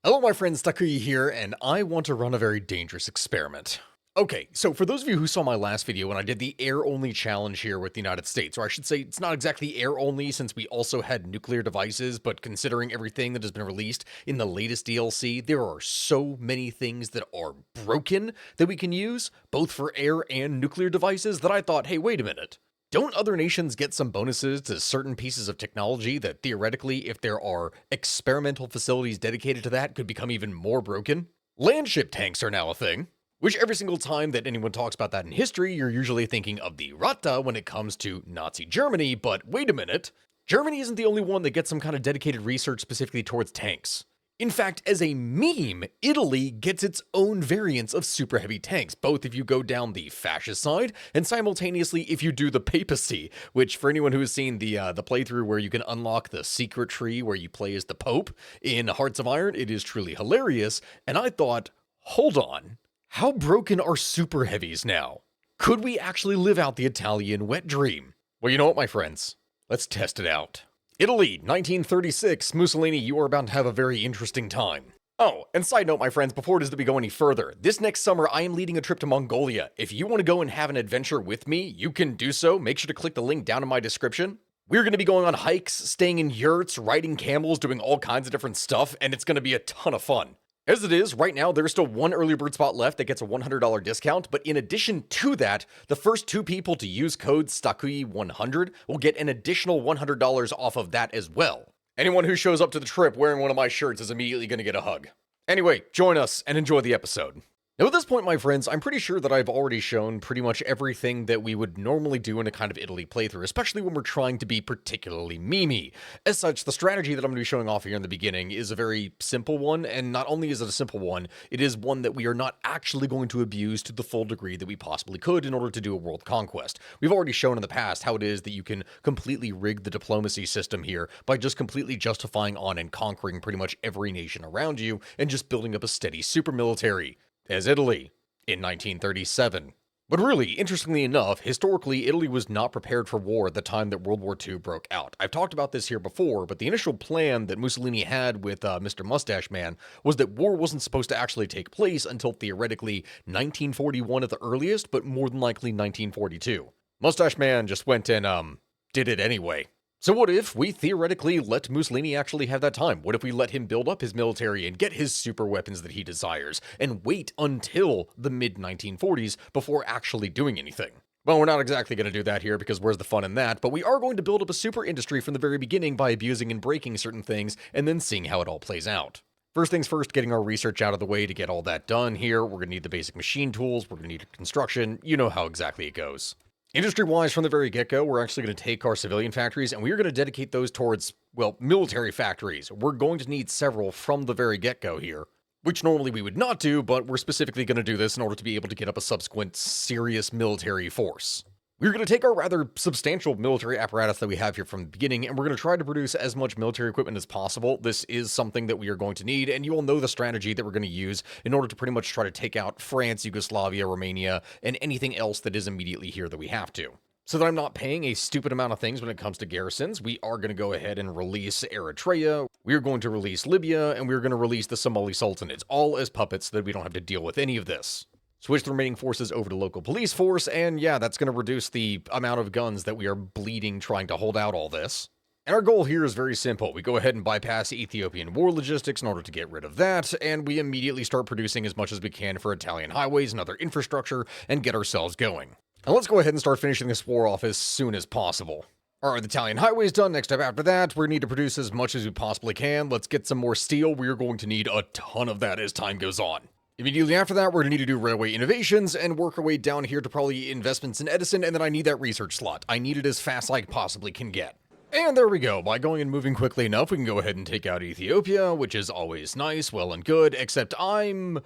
Hello my friends, Takuya here, and I want to run a very dangerous experiment. Okay, so for those of you who saw my last video when I did the air-only challenge here with the United States, or I should say it's not exactly air-only since we also had nuclear devices, but considering everything that has been released in the latest DLC, there are so many things that are broken that we can use, both for air and nuclear devices, that I thought, hey, wait a minute. Don't other nations get some bonuses to certain pieces of technology that theoretically, if there are experimental facilities dedicated to that, could become even more broken? Landship tanks are now a thing, which every single time that anyone talks about that in history, you're usually thinking of the Rata when it comes to Nazi Germany, but wait a minute. Germany isn't the only one that gets some kind of dedicated research specifically towards tanks. In fact, as a meme, Italy gets its own variants of super heavy tanks, both if you go down the fascist side and simultaneously if you do the papacy, which for anyone who has seen the playthrough where you can unlock the secret tree where you play as the Pope in Hearts of Iron, it is truly hilarious. And I thought, hold on, how broken are super heavies now? Could we actually live out the Italian wet dream? Well, you know what, my friends? Let's test it out. Italy, 1936. Mussolini, you are about to have a very interesting time. Oh, and side note, my friends, before it is that we go any further, this next summer I am leading a trip to Mongolia. If you want to go and have an adventure with me, you can do so. Make sure to click the link down in my description. We're going to be going on hikes, staying in yurts, riding camels, doing all kinds of different stuff, and it's going to be a ton of fun. As it is, right now, there's still one early bird spot left that gets a $100 discount, but in addition to that, the first two people to use code STAKUI100 will get an additional $100 off of that as well. Anyone who shows up to the trip wearing one of my shirts is immediately going to get a hug. Anyway, join us and enjoy the episode. Now at this point, my friends, I'm pretty sure that I've already shown pretty much everything that we would normally do in a kind of Italy playthrough, especially when we're trying to be particularly memey. As such, the strategy that I'm going to be showing off here in the beginning is a very simple one, and not only is it a simple one, it is one that we are not actually going to abuse to the full degree that we possibly could in order to do a world conquest. We've already shown in the past how it is that you can completely rig the diplomacy system here by just completely justifying on and conquering pretty much every nation around you and just building up a steady super military. As Italy in 1937. But really, interestingly enough, historically, Italy was not prepared for war at the time that World War II broke out. I've talked about this here before, but the initial plan that Mussolini had with Mr. Mustache Man was that war wasn't supposed to actually take place until theoretically 1941 at the earliest, but more than likely 1942. Mustache Man just went and, did it anyway. So what if we theoretically let Mussolini actually have that time? What if we let him build up his military and get his super weapons that he desires, and wait until the mid-1940s before actually doing anything? Well, we're not exactly going to do that here because where's the fun in that, but we are going to build up a super industry from the very beginning by abusing and breaking certain things, and then seeing how it all plays out. First things first, getting our research out of the way to get all that done here. We're going to need the basic machine tools, we're going to need construction, you know how exactly it goes. Industry-wise, from the very get-go, we're actually going to take our civilian factories and we're going to dedicate those towards, well, military factories. We're going to need several from the very get-go here, which normally we would not do, but we're specifically going to do this in order to be able to get up a subsequent serious military force. We're going to take our rather substantial military apparatus that we have here from the beginning, and we're going to try to produce as much military equipment as possible. This is something that we are going to need, and you all know the strategy that we're going to use in order to pretty much try to take out France, Yugoslavia, Romania, and anything else that is immediately here that we have to. So that I'm not paying a stupid amount of things when it comes to garrisons, we are going to go ahead and release Eritrea, we are going to release Libya, and we're going to release the Somali Sultanates, all as puppets so that we don't have to deal with any of this. Switch the remaining forces over to local police force, and yeah, that's going to reduce the amount of guns that we are bleeding trying to hold out all this. And our goal here is very simple. We go ahead and bypass Ethiopian war logistics in order to get rid of that, and we immediately start producing as much as we can for Italian highways and other infrastructure and get ourselves going. And let's go ahead and start finishing this war off as soon as possible. Alright, the Italian highway's done. Next up after that, we need to produce as much as we possibly can. Let's get some more steel. We are going to need a ton of that as time goes on. Immediately after that, we're going to need to do railway innovations and work our way down here to probably investments in Edison, and then I need that research slot. I need it as fast as I possibly can get. And there we go. By going and moving quickly enough, we can go ahead and take out Ethiopia, which is always nice, well and good, except I'm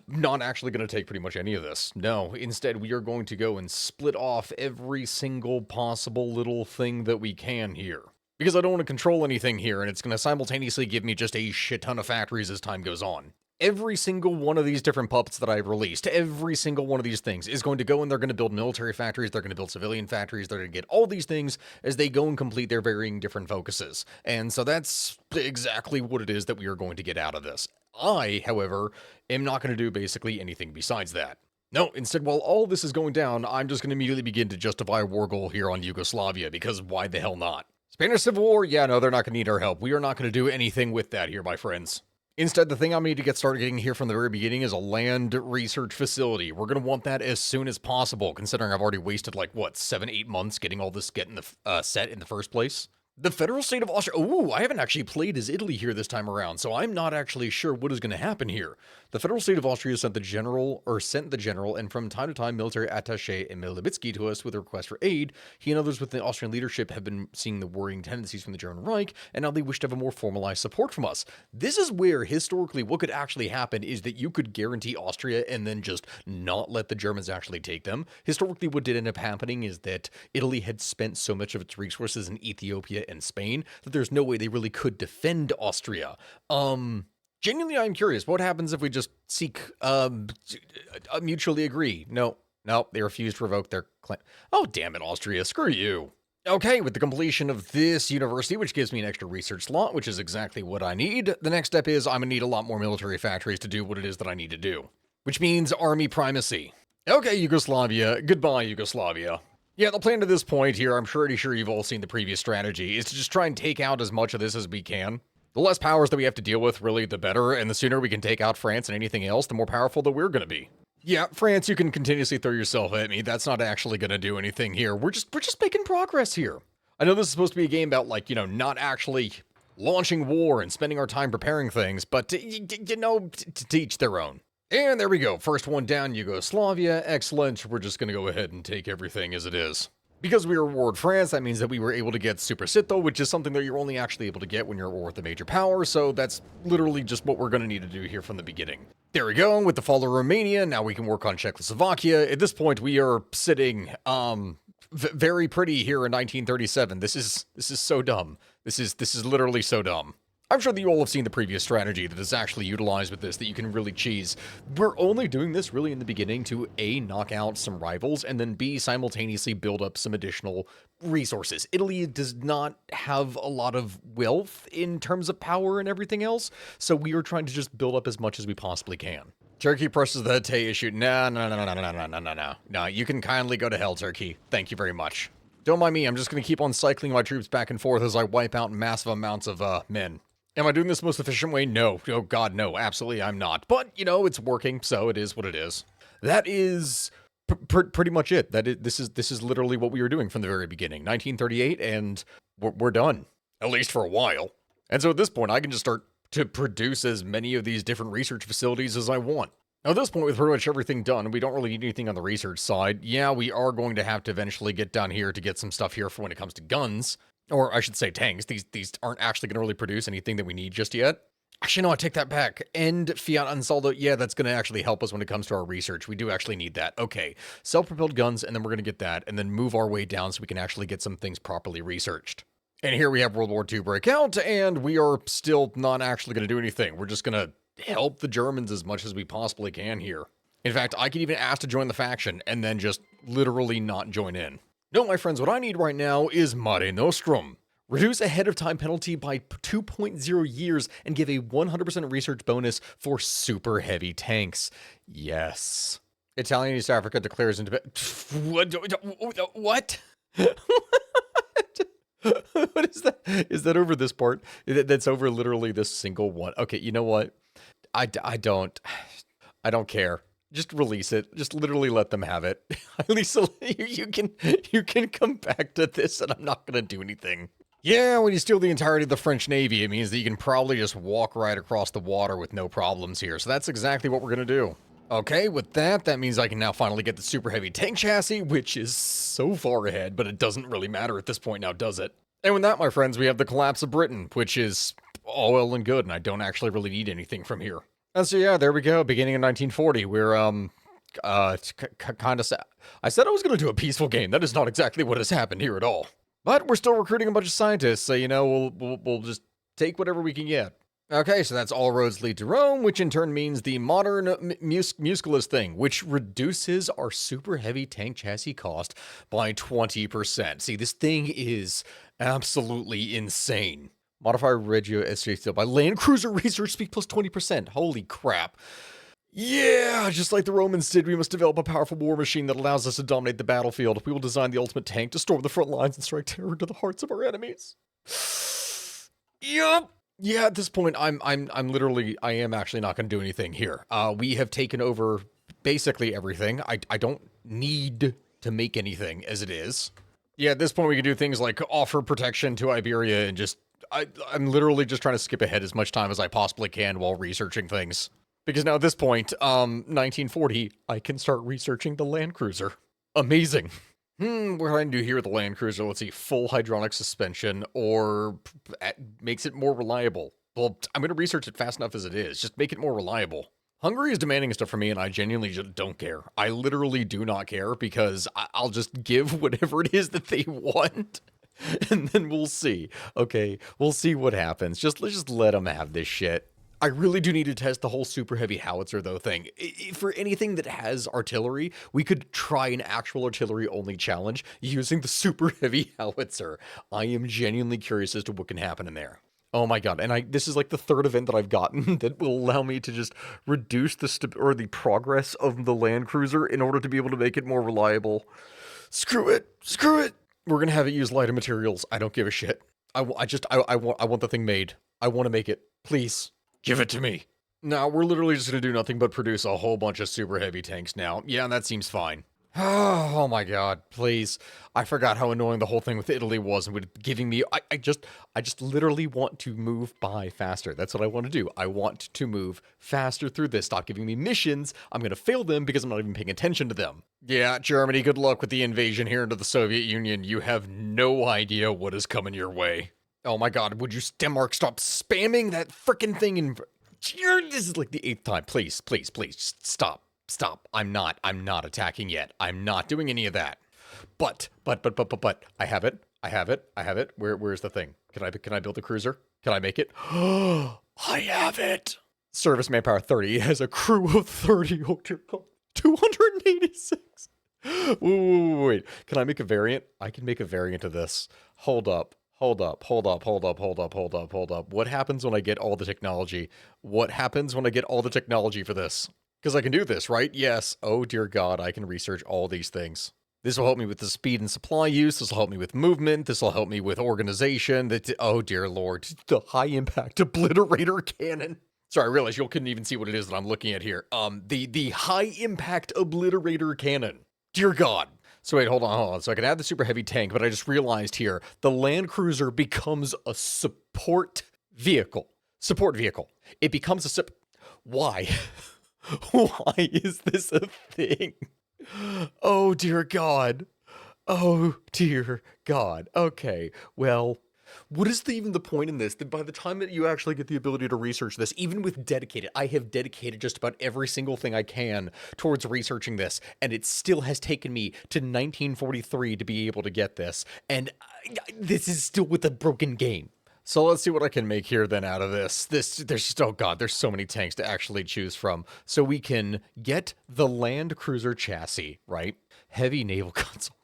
not actually going to take pretty much any of this. No, instead we are going to go and split off every single possible little thing that we can here. Because I don't want to control anything here, and it's going to simultaneously give me just a shit ton of factories as time goes on. Every single one of these different puppets that I've released, every single one of these things is going to go and they're going to build military factories, they're going to build civilian factories, they're going to get all these things as they go and complete their varying different focuses. And so that's exactly what it is that we are going to get out of this. I, however, am not going to do basically anything besides that. No, instead, while all this is going down, I'm just going to immediately begin to justify a war goal here on Yugoslavia, because why the hell not? Spanish Civil War? Yeah, no, they're not going to need our help. We are not going to do anything with that here, my friends. Instead, the thing I need to get started getting here from the very beginning is a land research facility. We're going to want that as soon as possible, considering I've already wasted, like, what, 7-8 months getting all this set in the first place? The federal state of Austria. Ooh, I haven't actually played as Italy here this time around, so I'm not actually sure what is going to happen here. The federal state of Austria sent the general, and from time to time, military attaché Emil Levitsky to us with a request for aid. He and others with the Austrian leadership have been seeing the worrying tendencies from the German Reich, and now they wish to have a more formalized support from us. This is where, historically, what could actually happen is that you could guarantee Austria and then just not let the Germans actually take them. Historically, what did end up happening is that Italy had spent so much of its resources in Ethiopia and Spain that there's no way they really could defend Austria. Genuinely, I'm curious, what happens if we just seek, mutually agree? No, they refuse to revoke their claim. Oh, damn it, Austria, screw you. Okay, with the completion of this university, which gives me an extra research slot, which is exactly what I need, the next step is I'm gonna need a lot more military factories to do what it is that I need to do. Which means army primacy. Okay, Yugoslavia, goodbye, Yugoslavia. Yeah, the plan to this point here, I'm pretty sure you've all seen the previous strategy, is to just try and take out as much of this as we can. The less powers that we have to deal with, really, the better, and the sooner we can take out France and anything else, the more powerful that we're going to be. Yeah, France, you can continuously throw yourself at me. That's not actually going to do anything here. We're just making progress here. I know this is supposed to be a game about, like, not actually launching war and spending our time preparing things, but, to each their own. And there we go. First one down, Yugoslavia. Excellent. We're just going to go ahead and take everything as it is. Because we reward France, that means that we were able to get Super Sitho, which is something that you're only actually able to get when you're at war with a major power, so that's literally just what we're going to need to do here from the beginning. There we go, with the fall of Romania, now we can work on Czechoslovakia. At this point, we are sitting, very pretty here in 1937. This is so dumb. This is literally so dumb. I'm sure that you all have seen the previous strategy that is actually utilized with this that you can really cheese. We're only doing this really in the beginning to A, knock out some rivals, and then B, simultaneously build up some additional resources. Italy does not have a lot of wealth in terms of power and everything else, so we are trying to just build up as much as we possibly can. Turkey presses the Tay issue. No. No, you can kindly go to hell, Turkey. Thank you very much. Don't mind me, I'm just going to keep on cycling my troops back and forth as I wipe out massive amounts of, men. Am I doing this the most efficient way? No. Oh, God, no. Absolutely, I'm not. But, it's working, so it is what it is. That is pretty much it. This is literally what we were doing from the very beginning. 1938, and we're done. At least for a while. And so at this point, I can just start to produce as many of these different research facilities as I want. Now, at this point, with pretty much everything done, we don't really need anything on the research side. Yeah, we are going to have to eventually get down here to get some stuff here for when it comes to guns. Or I should say tanks. These aren't actually going to really produce anything that we need just yet. Actually, no, I take that back. And Fiat Ansaldo, yeah, that's going to actually help us when it comes to our research. We do actually need that. Okay, self-propelled guns, and then we're going to get that, and then move our way down so we can actually get some things properly researched. And here we have World War II break out, and we are still not actually going to do anything. We're just going to help the Germans as much as we possibly can here. In fact, I could even ask to join the faction, and then just literally not join in. No, my friends, what I need right now is Mare Nostrum. Reduce ahead of time penalty by 2.0 years and give a 100% research bonus for super heavy tanks. Yes. Italian East Africa declares independence. What? What is that? Is that over this part? That's over literally this single one. Okay, you know what? I don't care. Just release it. Just literally let them have it. At least you can come back to this and I'm not going to do anything. Yeah, when you steal the entirety of the French Navy, it means that you can probably just walk right across the water with no problems here. So that's exactly what we're going to do. Okay, with that means I can now finally get the super heavy tank chassis, which is so far ahead, but it doesn't really matter at this point now, does it? And with that, my friends, we have the collapse of Britain, which is all well and good, and I don't actually really need anything from here. And so yeah, there we go. Beginning in 1940, we're kind of sad. I said I was going to do a peaceful game. That is not exactly what has happened here at all. But we're still recruiting a bunch of scientists, so we'll just take whatever we can get. Okay, so that's all roads lead to Rome, which in turn means the modern musculus thing, which reduces our super heavy tank chassis cost by 20%. See, this thing is absolutely insane. Modify Regio SJ Steel by Land Cruiser Research Speed plus 20%. Holy crap. Yeah, just like the Romans did, we must develop a powerful war machine that allows us to dominate the battlefield. We will design the ultimate tank to storm the front lines and strike terror into the hearts of our enemies. Yup. Yeah, at this point, I'm literally, I am actually not going to do anything here. We have taken over basically everything. I don't need to make anything as it is. Yeah, at this point, we can do things like offer protection to Iberia and just, I'm literally just trying to skip ahead as much time as I possibly can while researching things. Because now at this point, 1940, I can start researching the Land Cruiser. Amazing. What do I do here with the Land Cruiser? Let's see, full hydronic suspension or makes it more reliable. Well, I'm going to research it fast enough as it is. Just make it more reliable. Hungary is demanding stuff from me, and I genuinely just don't care. I literally do not care because I'll just give whatever it is that they want, and then we'll see. Okay, we'll see what happens. Let's just let them have this shit. I really do need to test the whole super heavy howitzer though thing. For anything that has artillery, we could try an actual artillery only challenge using the super heavy howitzer. I am genuinely curious as to what can happen in there. Oh my god, and this is like the third event that I've gotten that will allow me to just reduce the progress of the Land Cruiser in order to be able to make it more reliable. Screw it. We're gonna have it use lighter materials. I don't give a shit. I want the thing made. I want to make it. Please. Give it to me. Now, we're literally just going to do nothing but produce a whole bunch of super heavy tanks now. Yeah, that seems fine. Oh my god, please. I forgot how annoying the whole thing with Italy was and with giving me... I just literally want to move by faster. That's what I want to do. I want to move faster through this. Stop giving me missions. I'm going to fail them because I'm not even paying attention to them. Yeah, Germany, good luck with the invasion here into the Soviet Union. You have no idea what is coming your way. Oh my god, would you, Denmark, stop spamming that frickin' thing in... This is like the 8th time. Please, just stop. I'm not attacking yet. I'm not doing any of that. But, I have it. Where's the thing? Can I build a cruiser? Can I make it? I have it! Service manpower 30. It has a crew of 30. Oh dear god. 286. Wait. Can I make a variant? I can make a variant of this. Hold up. What happens when I get all the technology? What happens when I get all the technology for this? Because I can do this, right? Yes. Oh, dear God, I can research all these things. This will help me with the speed and supply use. This will help me with movement. This will help me with organization. Oh, dear Lord. The high-impact obliterator cannon. Sorry, I realize you couldn't even see what it is that I'm looking at here. The high-impact obliterator cannon. Dear God. So wait, hold on. So I can add the super heavy tank, but I just realized here, the Land Cruiser becomes a support vehicle. It becomes a Why? Why is this a thing? Oh, dear God. Okay, well... What is even the point in this? That by the time that you actually get the ability to research this, even with dedicated, I have dedicated just about every single thing I can towards researching this, and it still has taken me to 1943 to be able to get this, and this is still with a broken game. So let's see what I can make here then out of this. There's just, oh god, there's so many tanks to actually choose from. So we can get the Land Cruiser chassis, right? Heavy naval console.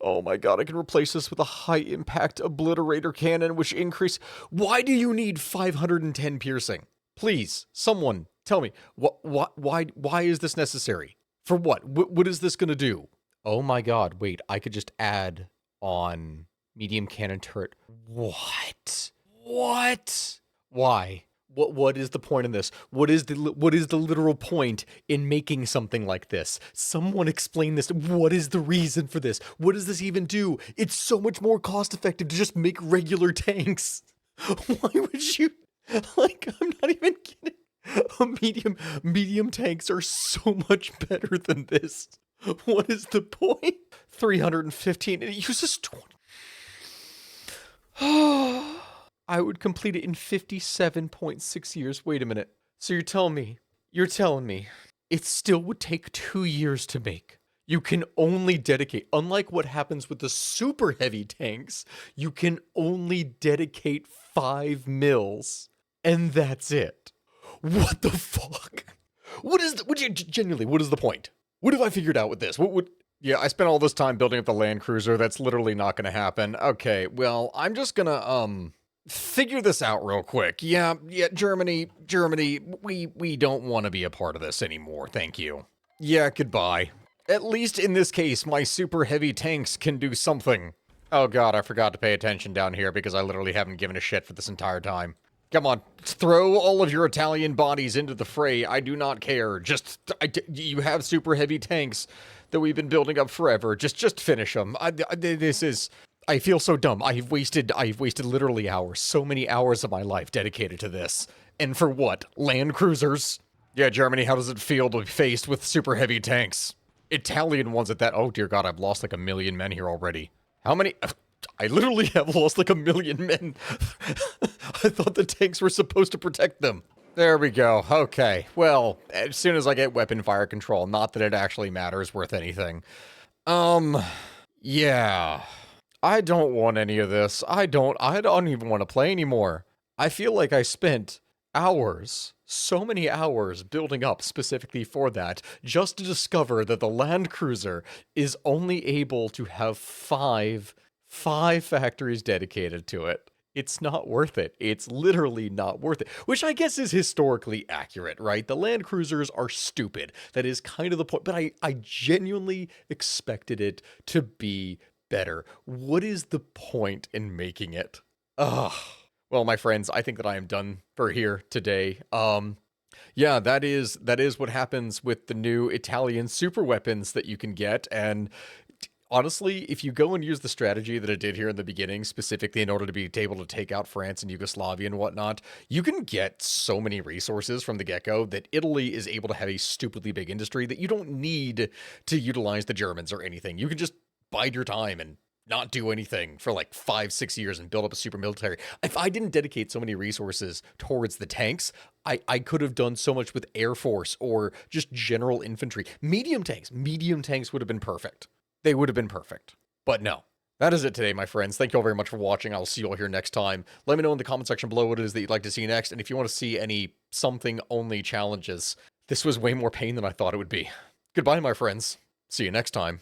Oh my god, I can replace this with a high-impact obliterator cannon, which increase... Why do you need 510 piercing? Please, someone, tell me, why is this necessary? For what? What is this gonna do? Oh my god, wait, I could just add on medium cannon turret. What? Why? What is the point in this? What is the literal point in making something like this? Someone explain this. What is the reason for this? What does this even do? It's so much more cost effective to just make regular tanks. Why would you? Like, I'm not even kidding. Medium tanks are so much better than this. What is the point? 315 and it uses 20. I would complete it in 57.6 years. Wait a minute. So you're telling me it still would take 2 years to make. You can only dedicate, unlike what happens with the super heavy tanks, you can only dedicate 5 mils And that's it. What the fuck? Genuinely, what is the point? What have I figured out with this? Yeah, I spent all this time building up the Land Cruiser. That's literally not gonna happen. Okay, well, I'm just gonna, figure this out real quick. Yeah, Germany, we don't want to be a part of this anymore, thank you. Yeah, goodbye. At least in this case, my super heavy tanks can do something. Oh god, I forgot to pay attention down here because I literally haven't given a shit for this entire time. Come on, throw all of your Italian bodies into the fray. I do not care. You have super heavy tanks that we've been building up forever. Just finish them. I feel so dumb. I've wasted literally hours, so many hours of my life dedicated to this. And for what? Land cruisers? Yeah, Germany, how does it feel to be faced with super heavy tanks? Italian ones at that. Oh dear god, I've lost like 1,000,000 men here already. How many? I literally have lost like 1,000,000 men. I thought the tanks were supposed to protect them. There we go. Okay. Well, as soon as I get weapon fire control, not that it actually matters worth anything. Yeah. I don't want any of this. I don't even want to play anymore. I feel like I spent hours, so many hours building up specifically for that, just to discover that the Land Cruiser is only able to have five factories dedicated to it. It's not worth it. It's literally not worth it. Which I guess is historically accurate, right? The Land Cruisers are stupid. That is kind of the point. But I genuinely expected it to be better. What is the point in making it? Ugh. Well, my friends, I think that I am done for here today. Yeah, that is what happens with the new Italian super weapons that you can get, and honestly, if you go and use the strategy that I did here in the beginning, specifically in order to be able to take out France and Yugoslavia and whatnot, you can get so many resources from the get-go that Italy is able to have a stupidly big industry that you don't need to utilize the Germans or anything. You can just bide your time and not do anything for like 5-6 years and build up a super military. If I didn't dedicate so many resources towards the tanks, I could have done so much with Air Force or just general infantry. Medium tanks would have been perfect. They would have been perfect. But no. That is it today, my friends. Thank you all very much for watching. I'll see you all here next time. Let me know in the comment section below what it is that you'd like to see next, and if you want to see any something-only challenges. This was way more pain than I thought it would be. Goodbye, my friends. See you next time.